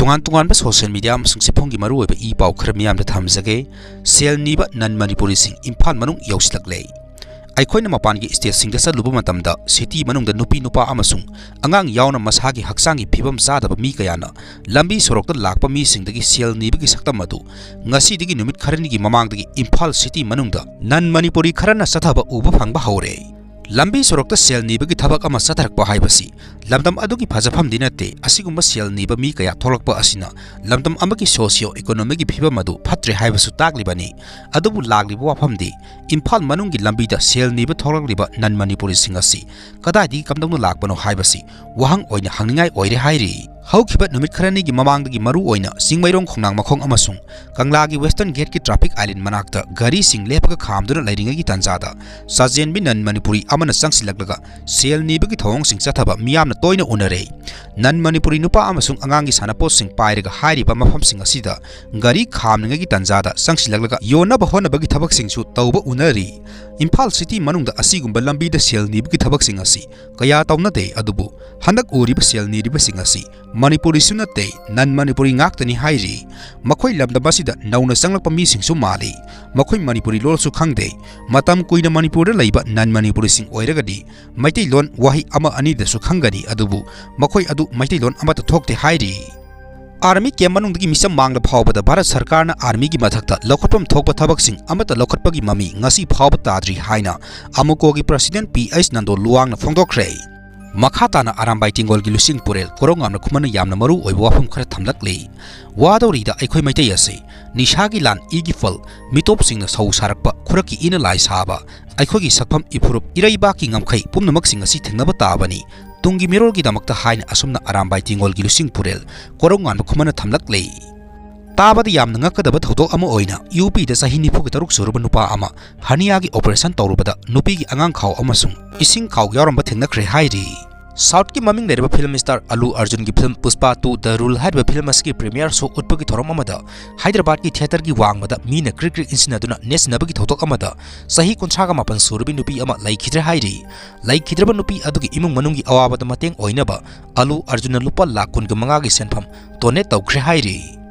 Tungan social media amasung siponggi maruoiba ipau khara miyamda thamjage Sel Niba Non-Manipuri Imphal Manung Yousilakle. Aikoina mapangi state singda saluba matamda city manungda nupi nupa amasung angang yauna masagi haksangi phibam zadaba mi kayana lambi sorokta lakpa mi singdagi Sel Nibagi saktam adu ngasi digi numit kharanigi mamangdagi Imphal city manungda Non-Manipuri kharana sathaba uba phangba hore. Lambi sorokta Sel Nibagi thabak ama satharakpa haibasi lamdam adugi phajafam dinate asigumba Sel Niba mi kaya tholakpa asina lamdam amagi socio economic gi phibam adu phatre haibasu taklibani adubu lagliba wafamdi Imphal manunggi lambida Sel Niba tholakliba Non-Manipuri singasi kadai kamdamnu lakbano haibasi wahang oina hangningai oire hairi. Haukibat numit kharani gi mamangdagi maru oina singmairong khongnang makhong amasung kanglagi western gate ki traffic island manakta gari sing lepaga khamduna lairinga gi tanjada sajen bi Non-Manipuri amana sangsilaklaga Sel Niba gi thong sing chathaba miyamna toina unare. Non-Manipuri nupa amasung angangi sanapot sing pairaga hairiba mafam sing asida gari khamninga gi tanjada sangsilaklaga yona bahona bagi thabak sing chu tauba unari. Imphal city manungda asigumba lambi da Sel Niba gi thabak sing asi kaya tawnate adubu handak uriba Sel Niba sing asi Manipuri sunate Non-Manipuri ngaktani hairi makhoi lamdabasida nauna sanglakpa mi singsu mali makhoi Manipuri lol su khangde matam kuina Manipur laiba Non-Manipuri sing oiragadi maitai lon wahi ama ani da su khangani adubu makhoi adu maitai lon amata thokte hairi. Army ke manungdagi misam mangda phawbada Bharat Sarkar na army gi mathakta lokhotpam thokpa thabak sing amata lokhotpagi mami ngasi phawba tadri haina amuko gi president PS Nando Luang na phongdokre. Makhatana arambai tingol gi lusing purel korongamna khumana yamna maru oiba wafam khara thamlakle wadorida aikhoi maitai ase nishagi lan igi fal mitop singna sau sarakpa khuraki ina lai saba aikhoi gi sakpham ipurup iraiba ki ngamkhai pumnamak sing asi thengnaba tabani tungi mirol gi damakta haina asumna arambai tingol gi lusing purel korongamna khumana thamlakle. Tabadi yamna ngakadaba thodok ama oina Utpda sahi nifu gi taruk suruba nupa ama hania gi operation tawrubada nupi gi angang khaw amasung ising khaw yaramba thengnakhre hairi. South ki maming lerba film star Arjun gi film Pushpa 2 The Rule haiba film aski premiere show Utpda gi thorom amada Hyderabad ki theater gi wangmada mina krik insinaduna nesnaba gi thodok amada sahi 38 surubi nupi ama laikhidra hairi. Laikhidraba nupi adugi imung manung gi awabada mateng oinaba Arjun lupa lakun gi manga gi senpham donate tawkhre hairi.